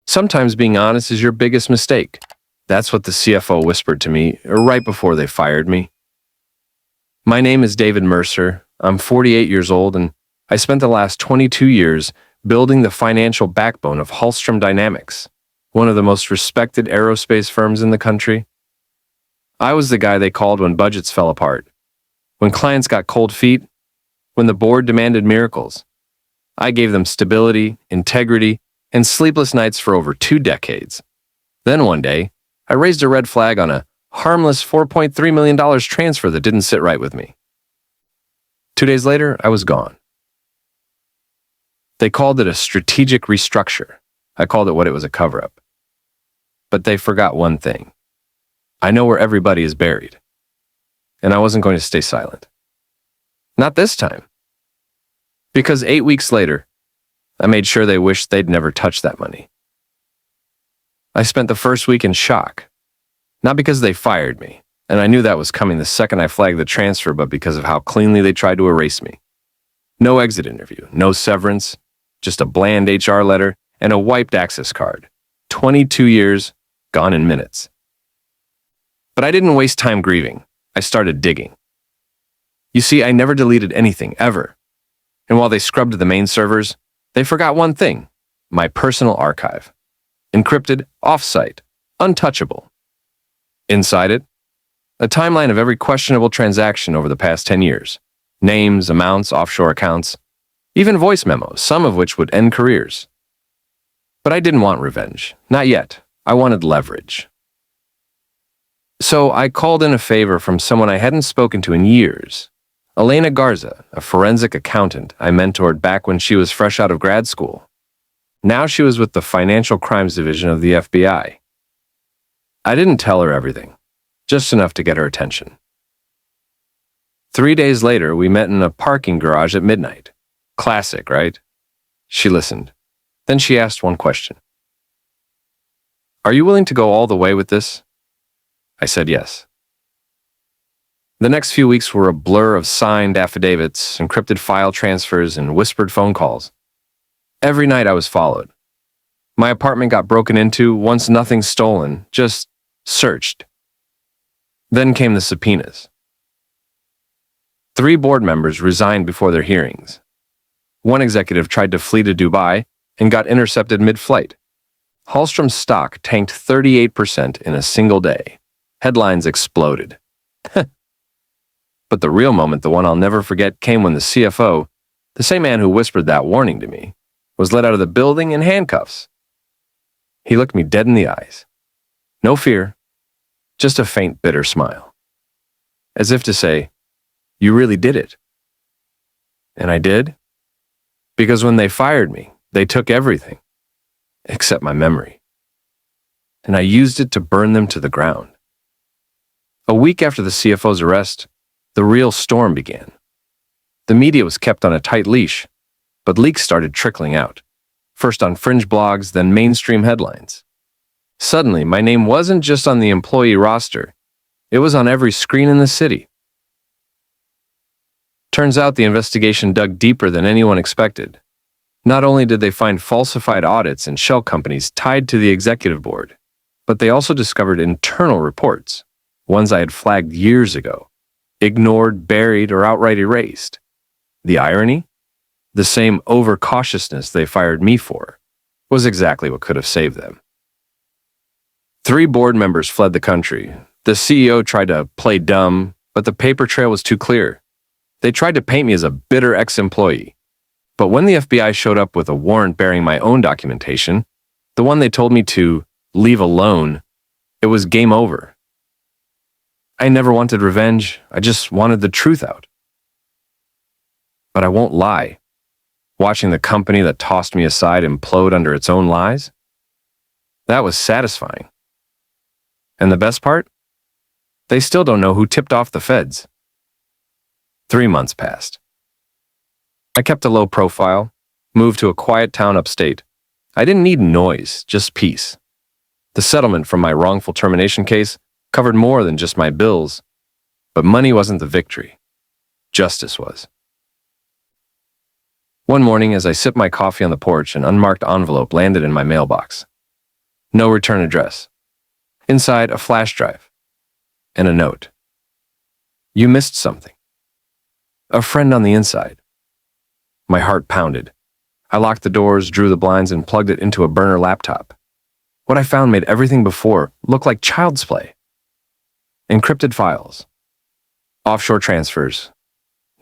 Sometimes being honest is your biggest mistake. That's what the CFO whispered to me right before they fired me. My name is David Mercer. I'm 48 years old, and I spent the last 22 years building the financial backbone of Hallstrom Dynamics, one of the most respected aerospace firms in the country. I was the guy they called when budgets fell apart, when clients got cold feet, when the board demanded miracles. I gave them stability, integrity, and sleepless nights for over 2 decades. Then one day, I raised a red flag on a harmless $4.3 million transfer that didn't sit right with me. 2 days later, I was gone. They called it a strategic restructure. I called it what it was, a cover-up. But they forgot one thing. I know where everybody is buried. And I wasn't going to stay silent. Not this time. Because 8 weeks later, I made sure they wished they'd never touched that money. I spent the first week in shock. Not because they fired me, and I knew that was coming the second I flagged the transfer, but because of how cleanly they tried to erase me. No exit interview, no severance, just a bland HR letter and a wiped access card. 22 years, gone in minutes. But I didn't waste time grieving. I started digging. You see, I never deleted anything, ever. And while they scrubbed the main servers, they forgot one thing: my personal archive. Encrypted, off-site, untouchable. Inside it, a timeline of every questionable transaction over the past 10 years. Names, amounts, offshore accounts, even voice memos, some of which would end careers. But I didn't want revenge. Not yet. I wanted leverage. So I called in a favor from someone I hadn't spoken to in years. Elena Garza, a forensic accountant I mentored back when she was fresh out of grad school. Now she was with the Financial Crimes Division of the FBI. I didn't tell her everything, just enough to get her attention. 3 days later, we met in a parking garage at midnight. Classic, right? She listened. Then she asked one question. "Are you willing to go all the way with this?" I said yes. The next few weeks were a blur of signed affidavits, encrypted file transfers, and whispered phone calls. Every night I was followed. My apartment got broken into, once nothing stolen, just searched. Then came the subpoenas. 3 board members resigned before their hearings. One executive tried to flee to Dubai and got intercepted mid-flight. Hallstrom's stock tanked 38% in a single day. Headlines exploded. But the real moment, the one I'll never forget, came when the CFO, the same man who whispered that warning to me, was let out of the building in handcuffs. He looked me dead in the eyes. No fear, just a faint, bitter smile. As if to say, "You really did it." And I did. Because when they fired me, they took everything, except my memory. And I used it to burn them to the ground. A week after the CFO's arrest, the real storm began. The media was kept on a tight leash, but leaks started trickling out, first on fringe blogs, then mainstream headlines. Suddenly, my name wasn't just on the employee roster, it was on every screen in the city. Turns out the investigation dug deeper than anyone expected. Not only did they find falsified audits and shell companies tied to the executive board, but they also discovered internal reports, ones I had flagged years ago, ignored, buried, or outright erased. The irony? The same overcautiousness they fired me for was exactly what could have saved them. 3 board members fled the country. The CEO tried to play dumb, but the paper trail was too clear. They tried to paint me as a bitter ex-employee. But when the FBI showed up with a warrant bearing my own documentation, the one they told me to leave alone, it was game over. I never wanted revenge. I just wanted the truth out. But I won't lie. Watching the company that tossed me aside implode under its own lies? That was satisfying. And the best part? They still don't know who tipped off the feds. 3 months passed. I kept a low profile, moved to a quiet town upstate. I didn't need noise, just peace. The settlement from my wrongful termination case covered more than just my bills, but money wasn't the victory. Justice was. One morning, as I sipped my coffee on the porch, an unmarked envelope landed in my mailbox. No return address. Inside, a flash drive and a note. You missed something. A friend on the inside. My heart pounded. I locked the doors, drew the blinds, and plugged it into a burner laptop. What I found made everything before look like child's play. Encrypted files. Offshore transfers.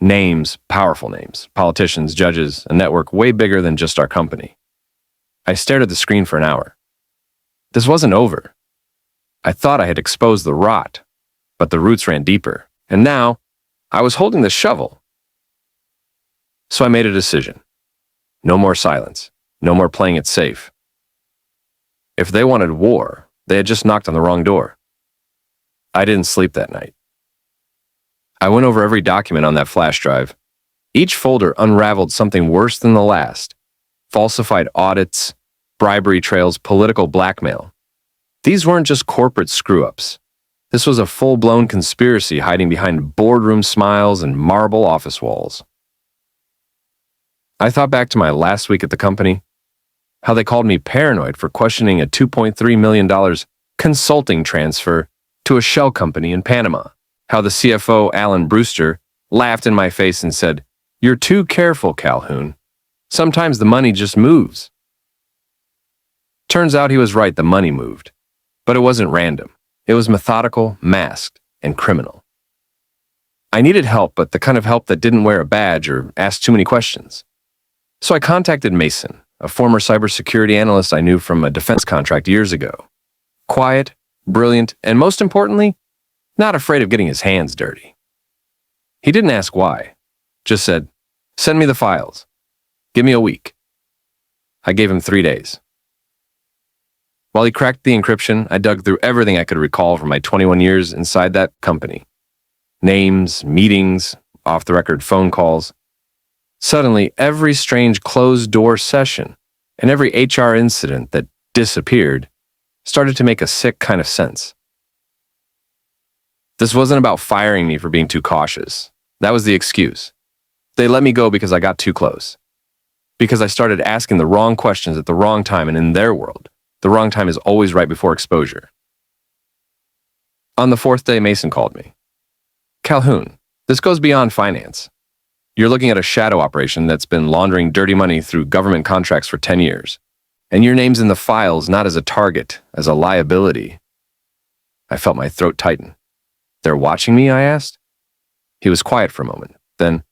Names, powerful names, politicians, judges, a network way bigger than just our company. I stared at the screen for an hour. This wasn't over. I thought I had exposed the rot, but the roots ran deeper, and now I was holding the shovel. So I made a decision. No more silence. No more playing it safe. If they wanted war, they had just knocked on the wrong door. I didn't sleep that night. I went over every document on that flash drive. Each folder unraveled something worse than the last. Falsified audits, bribery trails, political blackmail. These weren't just corporate screw-ups. This was a full-blown conspiracy hiding behind boardroom smiles and marble office walls. I thought back to my last week at the company, how they called me paranoid for questioning a $2.3 million consulting transfer to a shell company in Panama. How the CFO, Alan Brewster, laughed in my face and said, "You're too careful, Calhoun. Sometimes the money just moves." Turns out he was right, the money moved. But it wasn't random. It was methodical, masked, and criminal. I needed help, but the kind of help that didn't wear a badge or ask too many questions. So I contacted Mason, a former cybersecurity analyst I knew from a defense contract years ago. Quiet, brilliant, and most importantly, not afraid of getting his hands dirty. He didn't ask why, just said, "Send me the files. Give me a week." I gave him 3 days. While he cracked the encryption, I dug through everything I could recall from my 21 years inside that company. Names, meetings, off-the-record phone calls. Suddenly, every strange closed-door session and every HR incident that disappeared started to make a sick kind of sense. This wasn't about firing me for being too cautious. That was the excuse. They let me go because I got too close. Because I started asking the wrong questions at the wrong time, and in their world, the wrong time is always right before exposure. On the 4th day, Mason called me. "Calhoun, this goes beyond finance. You're looking at a shadow operation that's been laundering dirty money through government contracts for 10 years. And your name's in the files not as a target, as a liability." I felt my throat tighten. "They're watching me?" I asked. He was quiet for a moment. Then,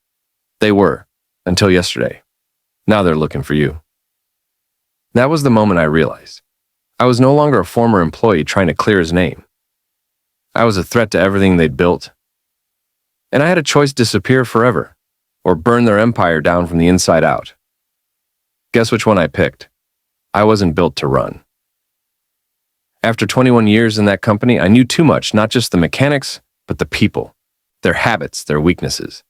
"They were, until yesterday. Now they're looking for you." That was the moment I realized. I was no longer a former employee trying to clear his name. I was a threat to everything they'd built. And I had a choice: disappear forever, or burn their empire down from the inside out. Guess which one I picked? I wasn't built to run. After 21 years in that company, I knew too much, not just the mechanics, but the people, their habits, their weaknesses.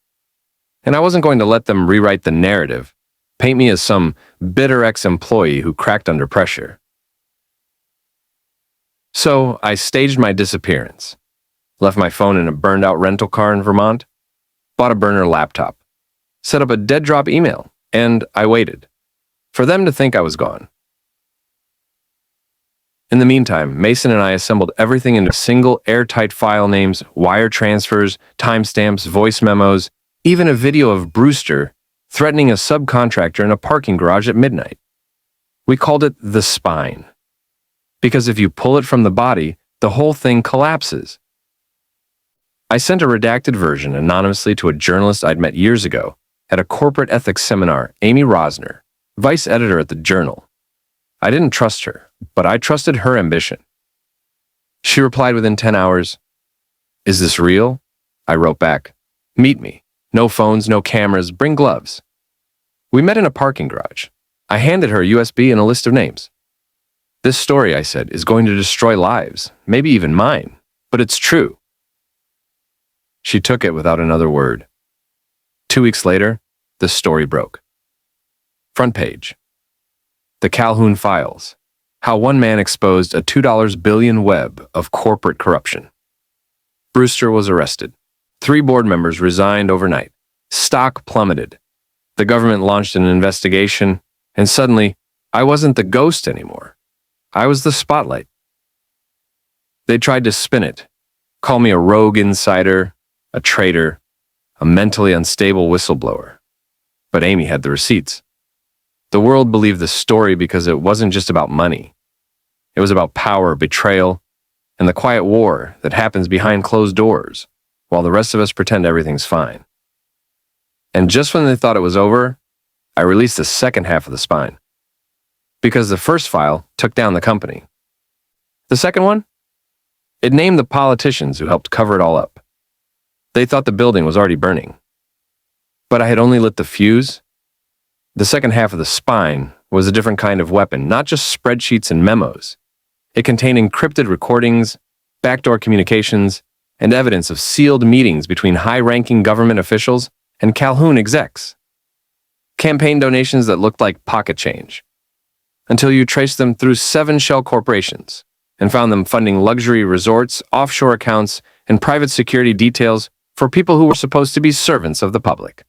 And I wasn't going to let them rewrite the narrative, paint me as some bitter ex-employee who cracked under pressure. So I staged my disappearance, left my phone in a burned-out rental car in Vermont, bought a burner laptop, set up a dead-drop email, and I waited for them to think I was gone. In the meantime, Mason and I assembled everything into single airtight file names, wire transfers, timestamps, voice memos, even a video of Brewster threatening a subcontractor in a parking garage at midnight. We called it the spine, because if you pull it from the body, the whole thing collapses. I sent a redacted version anonymously to a journalist I'd met years ago at a corporate ethics seminar, Amy Rosner, vice editor at the Journal. I didn't trust her, but I trusted her ambition. She replied within 10 hours, "Is this real?" I wrote back, "Meet me. No phones, no cameras, bring gloves." We met in a parking garage. I handed her a USB and a list of names. "This story," I said, "is going to destroy lives, maybe even mine, but it's true." She took it without another word. 2 weeks later, the story broke. Front page. The Calhoun Files. How one man exposed a $2 billion web of corporate corruption. Brewster was arrested. 3 board members resigned overnight. Stock plummeted. The government launched an investigation, and suddenly, I wasn't the ghost anymore. I was the spotlight. They tried to spin it, call me a rogue insider, a traitor, a mentally unstable whistleblower. But Amy had the receipts. The world believed the story because it wasn't just about money. It was about power, betrayal, and the quiet war that happens behind closed doors, while the rest of us pretend everything's fine. And just when they thought it was over, I released the second half of the spine. Because the first file took down the company. The second one? It named the politicians who helped cover it all up. They thought the building was already burning. But I had only lit the fuse. The second half of the spine was a different kind of weapon, not just spreadsheets and memos. It contained encrypted recordings, backdoor communications, and evidence of sealed meetings between high-ranking government officials and Calhoun execs. Campaign donations that looked like pocket change, until you traced them through 7 shell corporations and found them funding luxury resorts, offshore accounts, and private security details for people who were supposed to be servants of the public.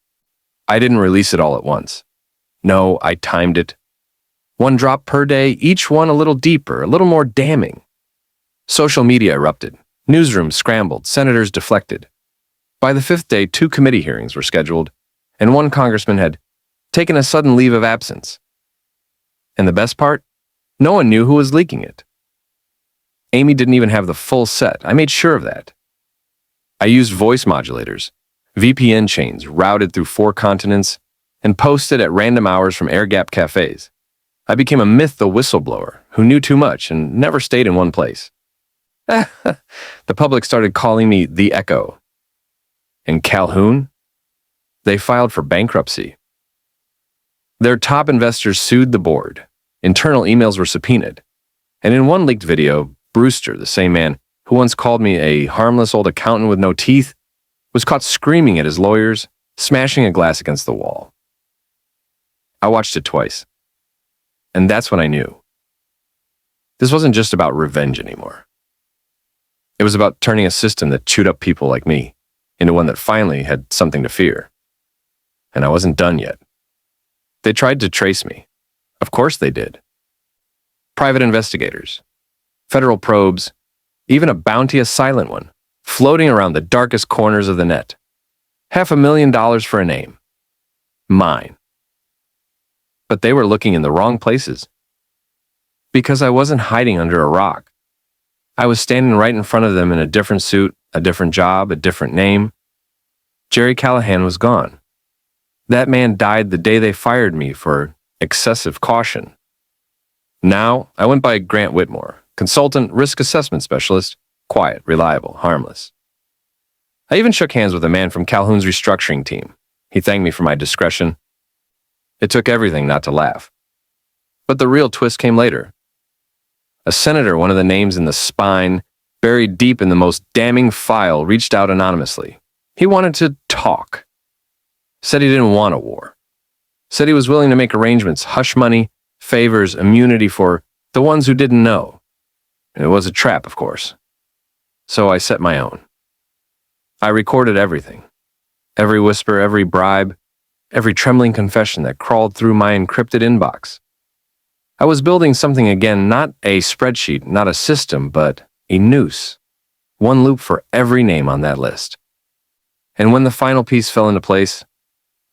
I didn't release it all at once. No, I timed it. 1 drop per day, each one a little deeper, a little more damning. Social media erupted. Newsrooms scrambled. Senators deflected. By the 5th day, 2 committee hearings were scheduled, and 1 congressman had taken a sudden leave of absence. And the best part? No one knew who was leaking it. Amy didn't even have the full set. I made sure of that. I used voice modulators, VPN chains routed through 4 continents, and posted at random hours from air-gapped cafes. I became a myth, the whistleblower, who knew too much and never stayed in one place. The public started calling me the Echo. And Calhoun? They filed for bankruptcy. Their top investors sued the board. Internal emails were subpoenaed. And in one leaked video, Brewster, the same man who once called me a harmless old accountant with no teeth, was caught screaming at his lawyers, smashing a glass against the wall. I watched it twice. And that's when I knew. This wasn't just about revenge anymore. It was about turning a system that chewed up people like me into one that finally had something to fear. And I wasn't done yet. They tried to trace me. Of course they did. Private investigators, federal probes, even a bounty, a silent one, floating around the darkest corners of the net. $500,000 for a name. Mine. But they were looking in the wrong places. Because I wasn't hiding under a rock. I was standing right in front of them in a different suit, a different job, a different name. Jerry Callahan was gone. That man died the day they fired me for excessive caution. Now, I went by Grant Whitmore, consultant, risk assessment specialist, quiet, reliable, harmless. I even shook hands with a man from Calhoun's restructuring team. He thanked me for my discretion. It took everything not to laugh. But the real twist came later. A senator, one of the names in the spine, buried deep in the most damning file, reached out anonymously. He wanted to talk. Said he didn't want a war. Said he was willing to make arrangements, hush money, favors, immunity for the ones who didn't know. It was a trap, of course. So I set my own. I recorded everything. Every whisper, every bribe, every trembling confession that crawled through my encrypted inbox. I was building something again, not a spreadsheet, not a system, but a noose. 1 loop for every name on that list. And when the final piece fell into place,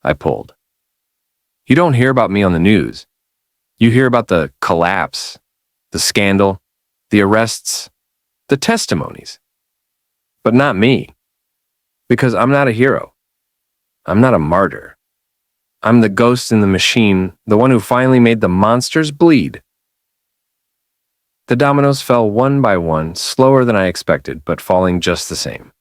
I pulled. You don't hear about me on the news. You hear about the collapse, the scandal, the arrests, the testimonies. But not me. Because I'm not a hero. I'm not a martyr. I'm the ghost in the machine, the one who finally made the monsters bleed. The dominoes fell one by one, slower than I expected, but falling just the same.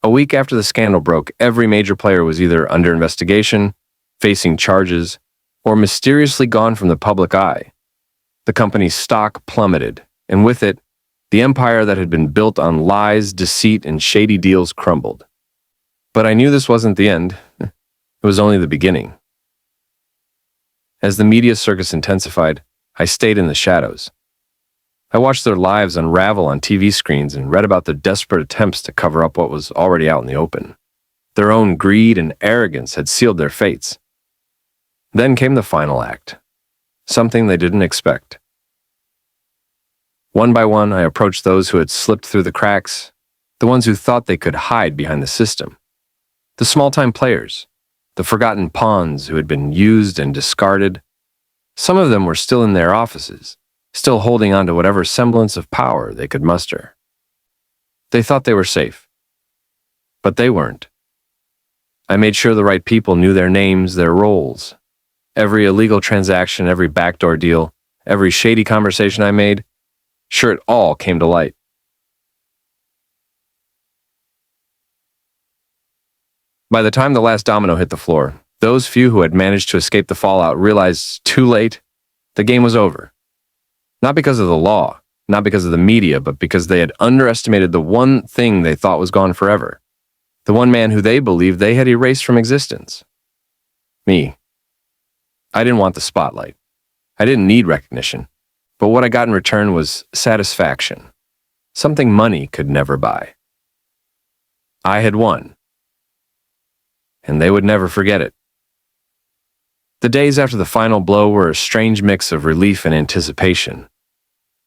A week after the scandal broke, every major player was either under investigation, facing charges, or mysteriously gone from the public eye. The company's stock plummeted, and with it, the empire that had been built on lies, deceit, and shady deals crumbled. But I knew this wasn't the end. It was only the beginning. As the media circus intensified, I stayed in the shadows. I watched their lives unravel on TV screens and read about their desperate attempts to cover up what was already out in the open. Their own greed and arrogance had sealed their fates. Then came the final act, something they didn't expect. One by one, I approached those who had slipped through the cracks, the ones who thought they could hide behind the system, the small-time players, the forgotten pawns who had been used and discarded. Some of them were still in their offices, still holding on to whatever semblance of power they could muster. They thought they were safe, but they weren't. I made sure the right people knew their names, their roles. Every illegal transaction, every backdoor deal, every shady conversation I made, sure, it all came to light. By the time the last domino hit the floor, those few who had managed to escape the fallout realized too late the game was over. Not because of the law, not because of the media, but because they had underestimated the one thing they thought was gone forever. The one man who they believed they had erased from existence. Me. I didn't want the spotlight. I didn't need recognition. But what I got in return was satisfaction. Something money could never buy. I had won. And they would never forget it. The days after the final blow were a strange mix of relief and anticipation.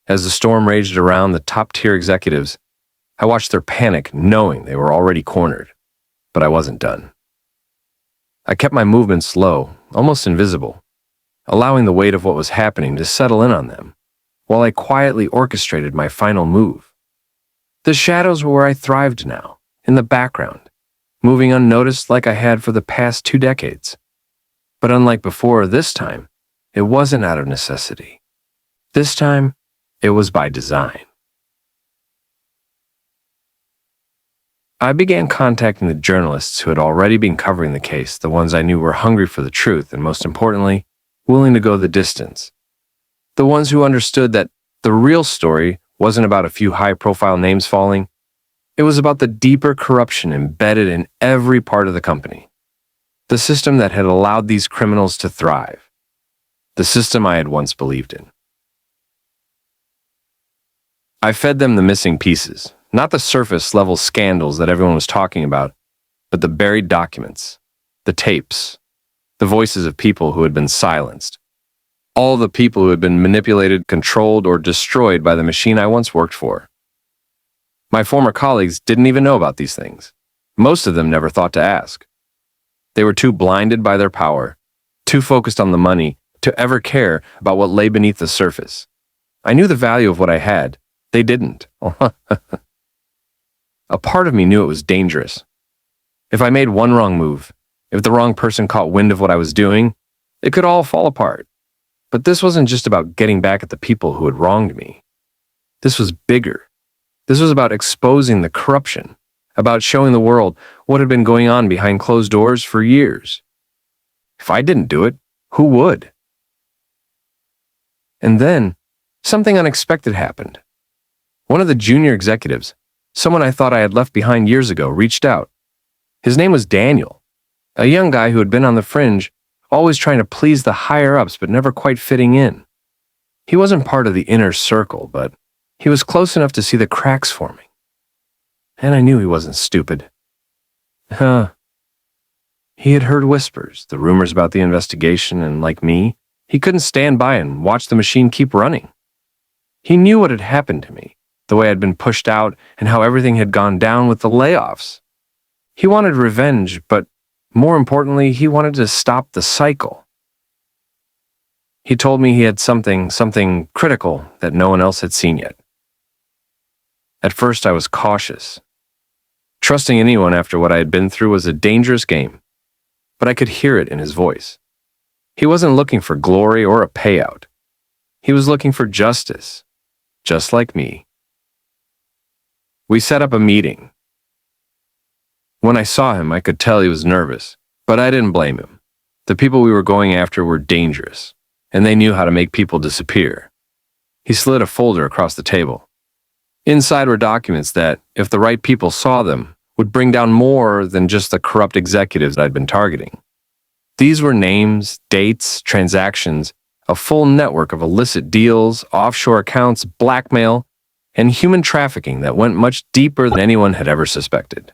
As the storm raged around the top-tier executives, I watched their panic, knowing they were already cornered. But I wasn't done. I kept my movements slow, almost invisible, allowing the weight of what was happening to settle in on them, while I quietly orchestrated my final move. The shadows were where I thrived now, in the background, moving unnoticed like I had for the past 2 decades. But unlike before, this time, it wasn't out of necessity. This time, it was by design. I began contacting the journalists who had already been covering the case, the ones I knew were hungry for the truth and, most importantly, willing to go the distance. The ones who understood that the real story wasn't about a few high-profile names falling. It was about the deeper corruption embedded in every part of the company. The system that had allowed these criminals to thrive. The system I had once believed in. I fed them the missing pieces, not the surface-level scandals that everyone was talking about, but the buried documents, the tapes, the voices of people who had been silenced. All the people who had been manipulated, controlled, or destroyed by the machine I once worked for. My former colleagues didn't even know about these things. Most of them never thought to ask. They were too blinded by their power, too focused on the money, to ever care about what lay beneath the surface. I knew the value of what I had. They didn't. A part of me knew it was dangerous. If I made one wrong move, if the wrong person caught wind of what I was doing, it could all fall apart. But this wasn't just about getting back at the people who had wronged me. This was bigger. This was about exposing the corruption, about showing the world what had been going on behind closed doors for years. If I didn't do it, who would? And then, something unexpected happened. One of the junior executives, someone I thought I had left behind years ago, reached out. His name was Daniel, a young guy who had been on the fringe, always trying to please the higher-ups but never quite fitting in. He wasn't part of the inner circle, but he was close enough to see the cracks forming. And I knew he wasn't stupid. He had heard whispers, the rumors about the investigation, and like me, he couldn't stand by and watch the machine keep running. He knew what had happened to me, the way I'd been pushed out, and how everything had gone down with the layoffs. He wanted revenge, but more importantly, he wanted to stop the cycle. He told me he had something critical that no one else had seen yet. At first, I was cautious. Trusting anyone after what I had been through was a dangerous game, but I could hear it in his voice. He wasn't looking for glory or a payout. He was looking for justice, just like me. We set up a meeting. When I saw him, I could tell he was nervous, but I didn't blame him. The people we were going after were dangerous, and they knew how to make people disappear. He slid a folder across the table. Inside were documents that, if the right people saw them, would bring down more than just the corrupt executives I'd been targeting. These were names, dates, transactions, a full network of illicit deals, offshore accounts, blackmail, and human trafficking that went much deeper than anyone had ever suspected.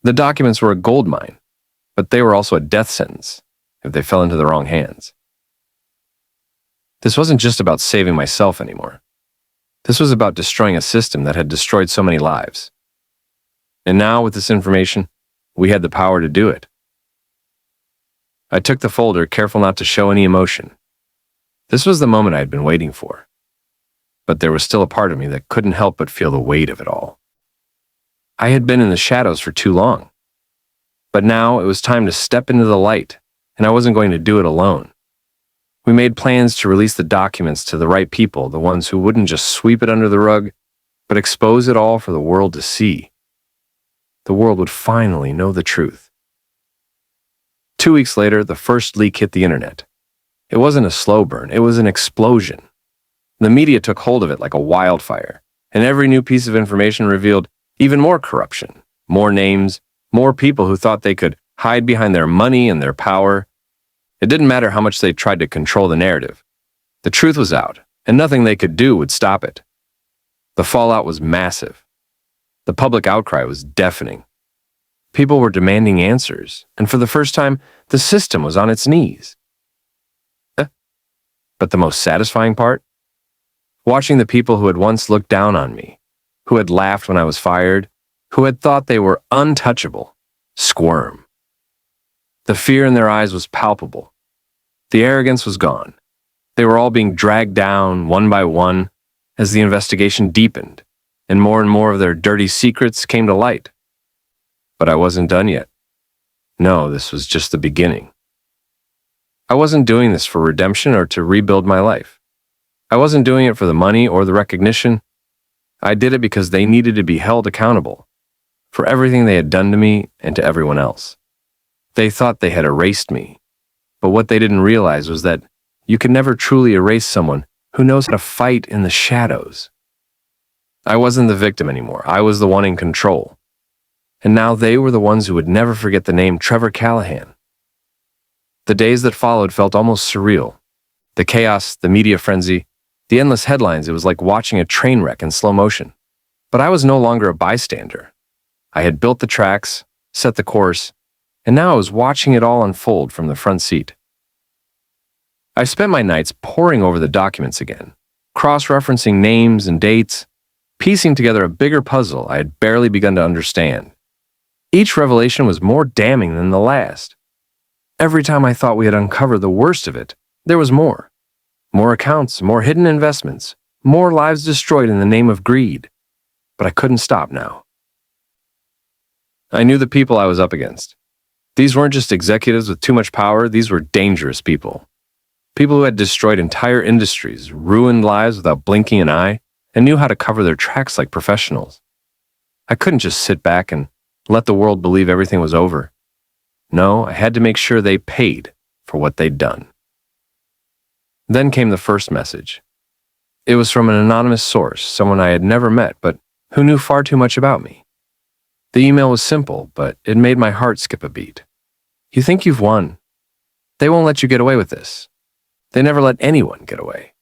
The documents were a goldmine, but they were also a death sentence if they fell into the wrong hands. This wasn't just about saving myself anymore. This was about destroying a system that had destroyed so many lives. And now, with this information, we had the power to do it. I took the folder, careful not to show any emotion. This was the moment I had been waiting for. But there was still a part of me that couldn't help but feel the weight of it all. I had been in the shadows for too long. But now it was time to step into the light, and I wasn't going to do it alone. We made plans to release the documents to the right people, the ones who wouldn't just sweep it under the rug, but expose it all for the world to see. The world would finally know the truth. 2 weeks later, the first leak hit the internet. It wasn't a slow burn, it was an explosion. The media took hold of it like a wildfire, and every new piece of information revealed even more corruption, more names, more people who thought they could hide behind their money and their power. It didn't matter how much they tried to control the narrative. The truth was out, and nothing they could do would stop it. The fallout was massive. The public outcry was deafening. People were demanding answers, and for the first time, the system was on its knees. But the most satisfying part? Watching the people who had once looked down on me, who had laughed when I was fired, who had thought they were untouchable, squirm. The fear in their eyes was palpable. The arrogance was gone. They were all being dragged down one by one as the investigation deepened, and more of their dirty secrets came to light. But I wasn't done yet. No, this was just the beginning. I wasn't doing this for redemption or to rebuild my life. I wasn't doing it for the money or the recognition. I did it because they needed to be held accountable for everything they had done to me and to everyone else. They thought they had erased me, but what they didn't realize was that you can never truly erase someone who knows how to fight in the shadows. I wasn't the victim anymore. I was the one in control. And now they were the ones who would never forget the name Trevor Callahan. The days that followed felt almost surreal. The chaos, the media frenzy, the endless headlines, it was like watching a train wreck in slow motion. But I was no longer a bystander. I had built the tracks, set the course, and now I was watching it all unfold from the front seat. I spent my nights poring over the documents again, cross-referencing names and dates, piecing together a bigger puzzle I had barely begun to understand. Each revelation was more damning than the last. Every time I thought we had uncovered the worst of it, there was more. More accounts, more hidden investments, more lives destroyed in the name of greed. But I couldn't stop now. I knew the people I was up against. These weren't just executives with too much power, these were dangerous people. People who had destroyed entire industries, ruined lives without blinking an eye, and knew how to cover their tracks like professionals. I couldn't just sit back and let the world believe everything was over. No, I had to make sure they paid for what they'd done. Then came the first message. It was from an anonymous source, someone I had never met, but who knew far too much about me. The email was simple, but it made my heart skip a beat. You think you've won. They won't let you get away with this. They never let anyone get away.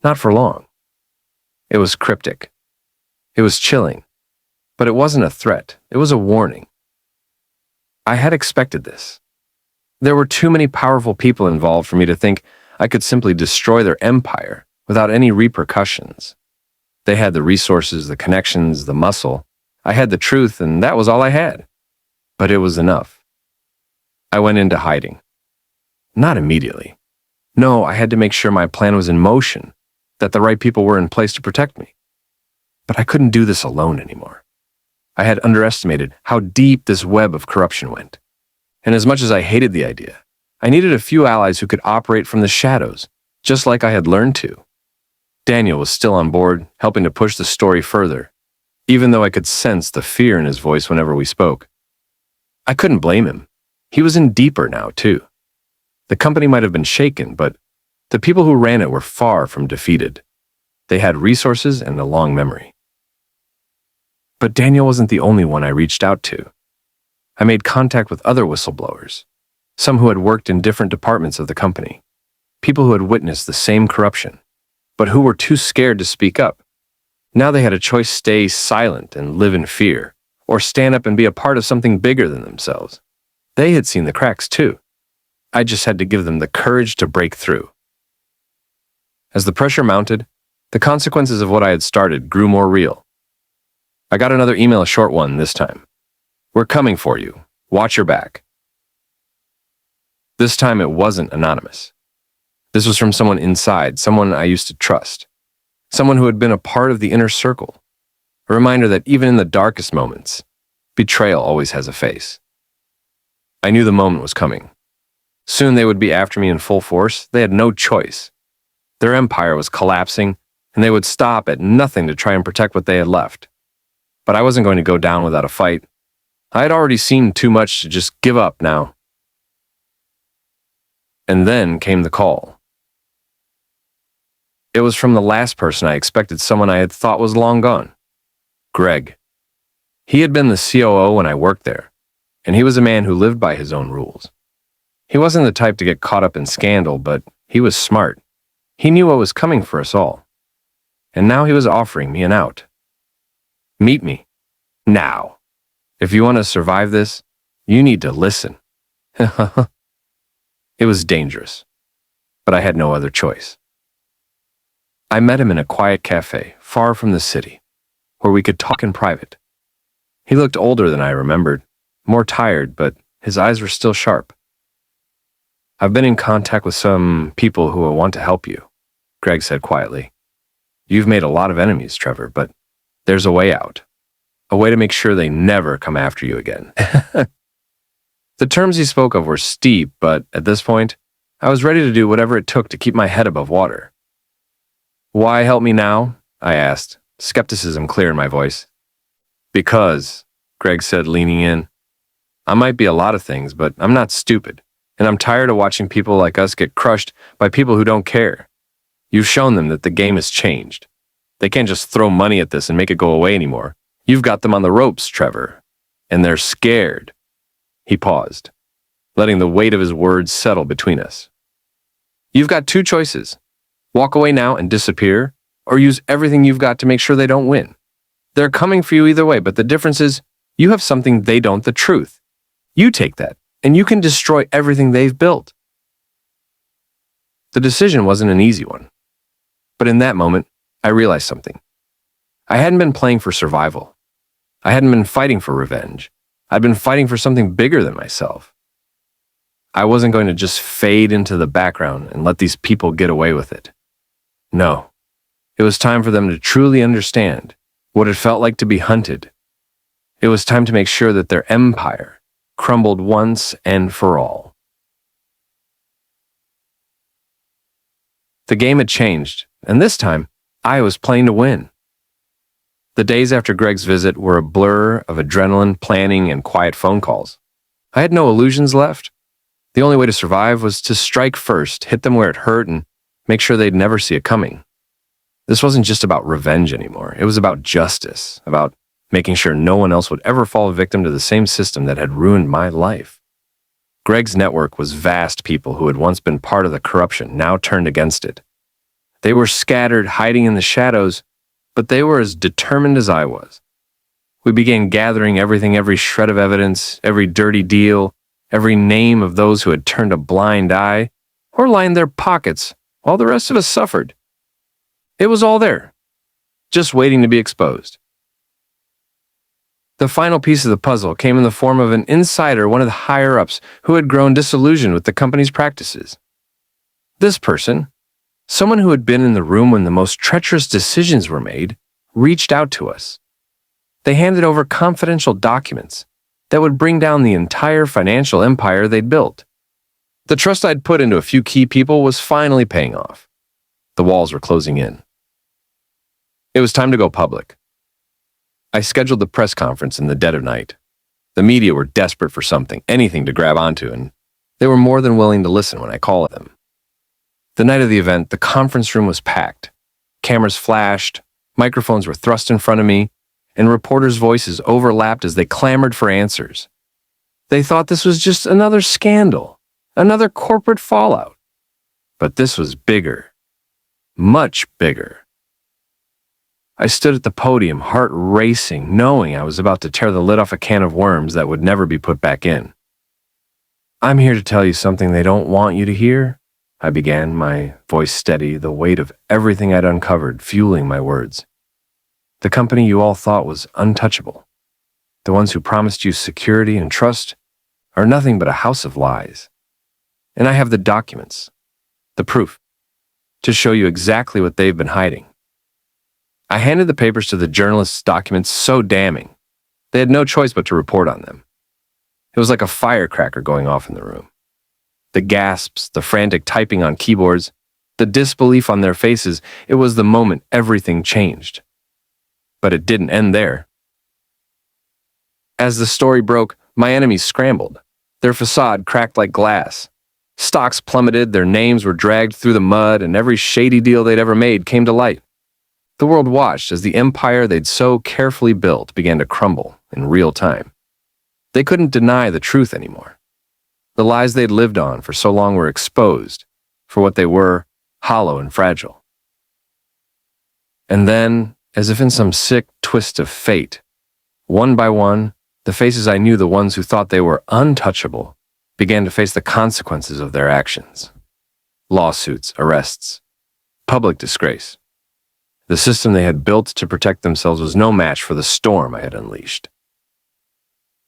Not for long. It was cryptic. It was chilling. But it wasn't a threat. It was a warning. I had expected this. There were too many powerful people involved for me to think I could simply destroy their empire without any repercussions. They had the resources, the connections, the muscle. I had the truth, and that was all I had. But it was enough. I went into hiding. Not immediately. No, I had to make sure my plan was in motion, that the right people were in place to protect me. But I couldn't do this alone anymore. I had underestimated how deep this web of corruption went. And as much as I hated the idea, I needed a few allies who could operate from the shadows, just like I had learned to. Daniel was still on board, helping to push the story further, even though I could sense the fear in his voice whenever we spoke. I couldn't blame him. He was in deeper now, too. The company might have been shaken, but the people who ran it were far from defeated. They had resources and a long memory. But Daniel wasn't the only one I reached out to. I made contact with other whistleblowers, some who had worked in different departments of the company, people who had witnessed the same corruption, but who were too scared to speak up. Now they had a choice: stay silent and live in fear, or stand up and be a part of something bigger than themselves. They had seen the cracks too. I just had to give them the courage to break through. As the pressure mounted, the consequences of what I had started grew more real. I got another email, a short one this time. "We're coming for you. Watch your back." This time it wasn't anonymous. This was from someone inside, someone I used to trust, someone who had been a part of the inner circle. A reminder that even in the darkest moments, betrayal always has a face. I knew the moment was coming. Soon they would be after me in full force. They had no choice. Their empire was collapsing, and they would stop at nothing to try and protect what they had left. But I wasn't going to go down without a fight. I had already seen too much to just give up now. And then came the call. It was from the last person I expected, someone I had thought was long gone. Greg. He had been the COO when I worked there, and he was a man who lived by his own rules. He wasn't the type to get caught up in scandal, but he was smart. He knew what was coming for us all. And now he was offering me an out. "Meet me. Now. If you want to survive this, you need to listen." It was dangerous, but I had no other choice. I met him in a quiet cafe, far from the city, where we could talk in private. He looked older than I remembered, more tired, but his eyes were still sharp. "I've been in contact with some people who will want to help you," Greg said quietly. "You've made a lot of enemies, Trevor, but there's a way out. A way to make sure they never come after you again." The terms he spoke of were steep, but at this point, I was ready to do whatever it took to keep my head above water. "Why help me now?" I asked, skepticism clear in my voice. "Because," Greg said, leaning in, "I might be a lot of things, but I'm not stupid, and I'm tired of watching people like us get crushed by people who don't care. You've shown them that the game has changed. They can't just throw money at this and make it go away anymore. You've got them on the ropes, Trevor, and they're scared." He paused, letting the weight of his words settle between us. "You've got two choices. Walk away now and disappear, or use everything you've got to make sure they don't win. They're coming for you either way, but the difference is you have something they don't, the truth. You take that, and you can destroy everything they've built." The decision wasn't an easy one. But in that moment, I realized something. I hadn't been playing for survival. I hadn't been fighting for revenge. I'd been fighting for something bigger than myself. I wasn't going to just fade into the background and let these people get away with it. No, it was time for them to truly understand what it felt like to be hunted. It was time to make sure that their empire crumbled once and for all. The game had changed, and this time, I was playing to win. The days after Greg's visit were a blur of adrenaline, planning, and quiet phone calls. I had no illusions left. The only way to survive was to strike first, hit them where it hurt, and make sure they'd never see it coming. This wasn't just about revenge anymore. It was about justice, about making sure no one else would ever fall victim to the same system that had ruined my life. Greg's network was vast. People who had once been part of the corruption now turned against it. They were scattered, hiding in the shadows, but they were as determined as I was. We began gathering everything, every shred of evidence, every dirty deal, every name of those who had turned a blind eye or lined their pockets while the rest of us suffered. It was all there, just waiting to be exposed. The final piece of the puzzle came in the form of an insider, one of the higher-ups who had grown disillusioned with the company's practices. This person, someone who had been in the room when the most treacherous decisions were made, reached out to us. They handed over confidential documents that would bring down the entire financial empire they'd built. The trust I'd put into a few key people was finally paying off. The walls were closing in. It was time to go public. I scheduled the press conference in the dead of night. The media were desperate for something, anything to grab onto, and they were more than willing to listen when I called them. The night of the event, the conference room was packed. Cameras flashed, microphones were thrust in front of me, and reporters' voices overlapped as they clamored for answers. They thought this was just another scandal, another corporate fallout. But this was bigger, much bigger. I stood at the podium, heart racing, knowing I was about to tear the lid off a can of worms that would never be put back in. "I'm here to tell you something they don't want you to hear," I began, my voice steady, the weight of everything I'd uncovered fueling my words. The company you all thought was untouchable, the ones who promised you security and trust, are nothing but a house of lies. And I have the documents, the proof, to show you exactly what they've been hiding. I handed the papers to the journalists' documents so damning. They had no choice but to report on them. It was like a firecracker going off in the room. The gasps, the frantic typing on keyboards, the disbelief on their faces, it was the moment everything changed. But it didn't end there. As the story broke, my enemies scrambled. Their facade cracked like glass. Stocks plummeted, their names were dragged through the mud, and every shady deal they'd ever made came to light. The world watched as the empire they'd so carefully built began to crumble in real time. They couldn't deny the truth anymore. The lies they'd lived on for so long were exposed for what they were, hollow and fragile. And then, as if in some sick twist of fate, one by one, the faces I knew, the ones who thought they were untouchable, began to face the consequences of their actions. Lawsuits, arrests, public disgrace. The system they had built to protect themselves was no match for the storm I had unleashed.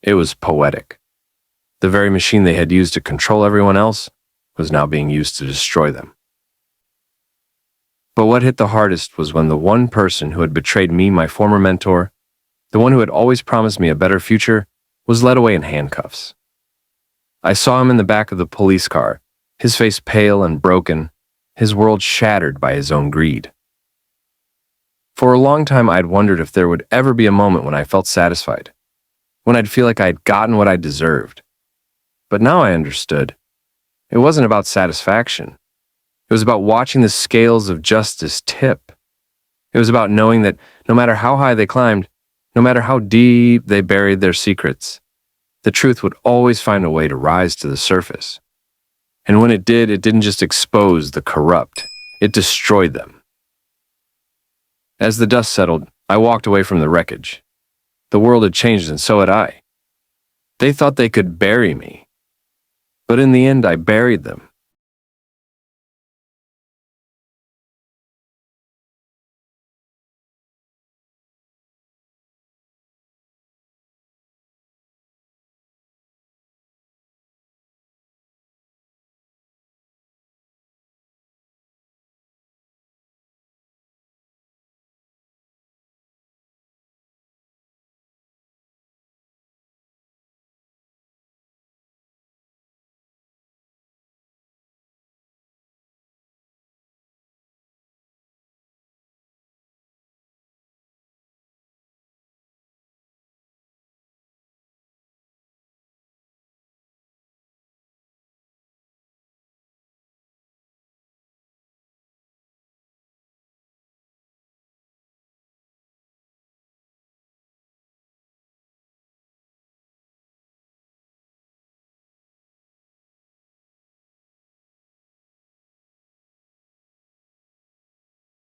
It was poetic. The very machine they had used to control everyone else was now being used to destroy them. But what hit the hardest was when the one person who had betrayed me, my former mentor, the one who had always promised me a better future, was led away in handcuffs. I saw him in the back of the police car, his face pale and broken, his world shattered by his own greed. For a long time, I'd wondered if there would ever be a moment when I felt satisfied, when I'd feel like I'd gotten what I deserved. But now I understood. It wasn't about satisfaction. It was about watching the scales of justice tip. It was about knowing that no matter how high they climbed, no matter how deep they buried their secrets, the truth would always find a way to rise to the surface. And when it did, it didn't just expose the corrupt, it destroyed them. As the dust settled, I walked away from the wreckage. The world had changed, and so had I. They thought they could bury me. But in the end, I buried them.